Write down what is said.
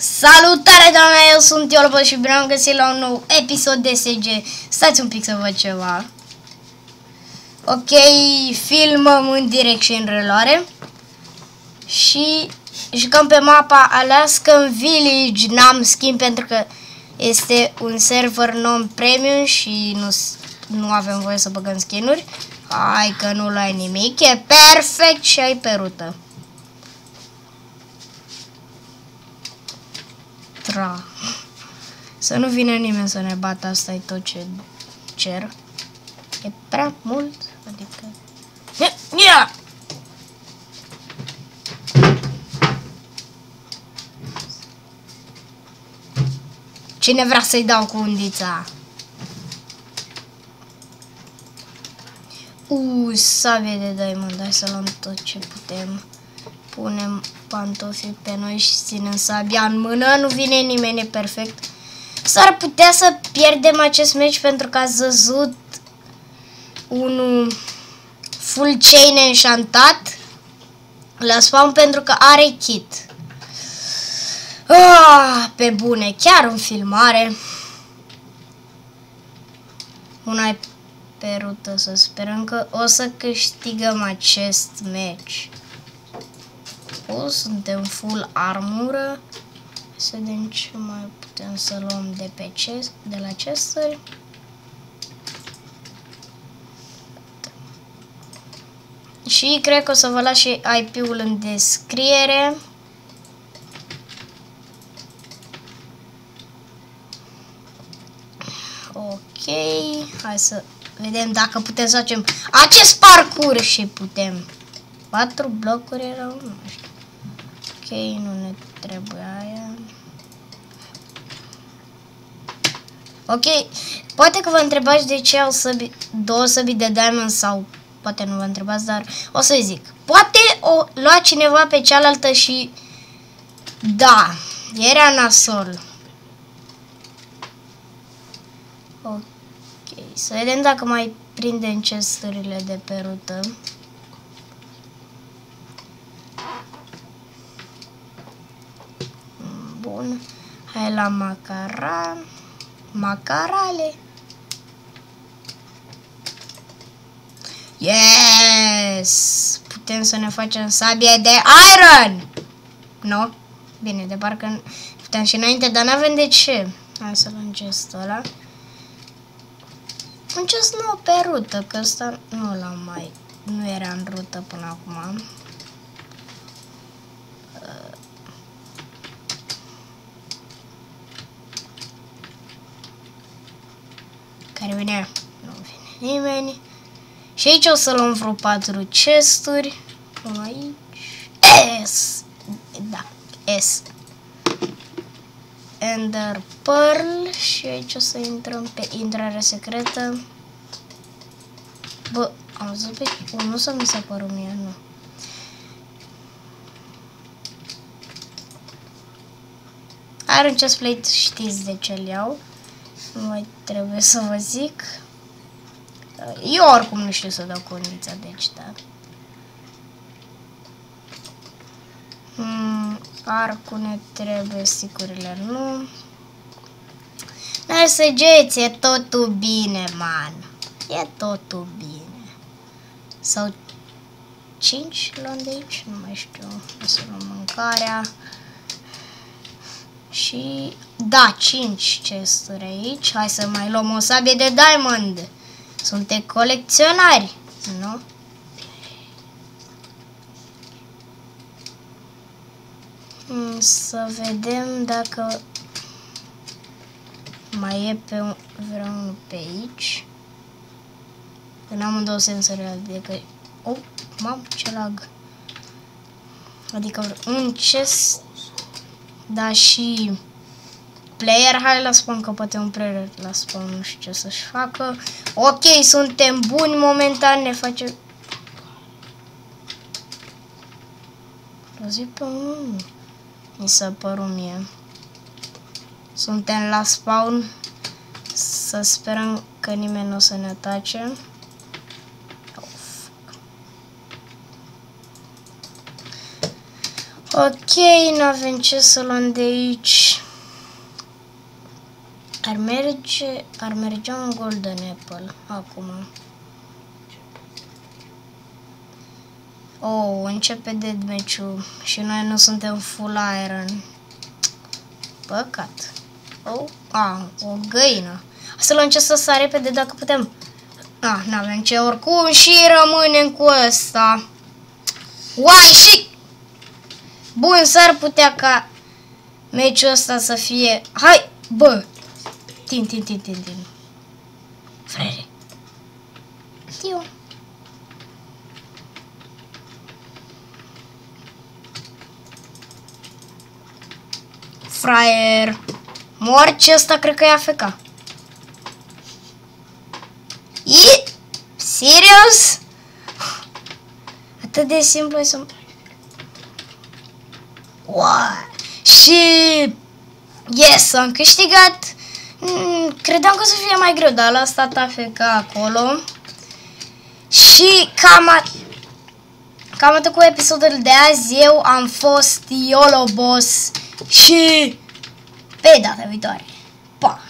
Salutare, doamne, eu sunt Iolbă și bine am găsit la un nou episod de SG. Stați un pic să văd ceva. Ok, filmăm în direct și în reluare. Și jucăm pe mapa Alaskan Village. N-am skin pentru că este un server non-premium și nu avem voie să băgăm skinuri. Hai că nu ai nimic, e perfect și ai pe rută. Să nu vină nimeni să ne bată, asta e tot ce cer. E prea mult, adică... Ia! Cine vrea să-i dau cu undița? Sabie de diamond, hai să luăm tot ce putem. Punem pantofii pe noi și ținem sabia în mână, nu vine nimeni, e perfect. S-ar putea să pierdem acest meci pentru că ați văzut un full chain enchantat la spawn pentru că are kit. Pe bune, chiar în filmare. Una e pe rută, să sperăm că o să câștigăm acest meci. Suntem full armură. Să vedem ce mai putem să luăm de la chesturi. Și cred că o să vă las și IP-ul în descriere. Ok, hai să vedem dacă putem să facem acest parcurs și putem. 4 blocuri erau, nu știu. Ok, nu ne trebuie aia. Ok, poate că vă întrebați de ce au două săbii de diamond sau poate nu vă întrebați, dar o să zic. Poate o lua cineva pe cealaltă și da, era nasol. Ok, să vedem dacă mai prindem chesturile de pe rută. Bun, hai la macarale. Yes! Putem să ne facem sabie de iron! Nu? Bine, de parcă puteam și înainte, dar n-avem de ce. Hai să luăm gestul ăla. Un gest nou pe rută, că ăsta nu era în rută până acum. Care vine? Nu vine nimeni. Și aici o să luăm vreo 4 chesturi. Aici. S. Da, S. Ender Pearl. Și aici o să intrăm pe intrare secretă. Bă, am văzut pe unul să mi se pără mie, nu. Iron Chestplate, știți de ce-l iau. Nu mai trebuie să vă zic. Eu oricum nu știu să dau condiția, deci da. Arcul ne trebuie, sticurile nu. Dar săgeți, e totul bine, man. E totul bine. Sau 5 luăm de aici, nu mai știu. O să luăm mâncarea. Și da, 5 chesturi aici. Hai să mai luăm o sabie de diamond. Suntem colecționari, nu? Să vedem dacă mai e pe vreunul pe aici. Că n-am amândouă sensori, adică... Oh, mamă, ce lag. Adică un chest, da, și player, hai la spawn, că poate un player la spawn, nu știu ce să-și facă. Ok, suntem buni momentan, ne facem... Zi pe unul. Mi s-a părut mie. Suntem la spawn. Să sperăm că nimeni nu o să ne atace. Ok, n-avem ce să luăm de aici. Ar merge un Golden Apple acum. Oh, începe deathmatch-ul și noi nu suntem full iron. Păcat. Oh, o găină. Să luăm ce să sar repede dacă putem. N-avem ce oricum și rămânem cu ăsta. Uai, și... Bun, s-ar putea ca meciul ăsta să fie... Hai, bă! Tin. Frere. Tiu. Fraier. Morci, ăsta cred că e AFK. Serios? Atât de simplu e să... Wow. Și... Yes, am câștigat. Credeam că o să fie mai greu, dar l-a stat AFK acolo. Și cam atât cu episodul de azi. Eu am fost YOLO Boss și pe data viitoare. Pa!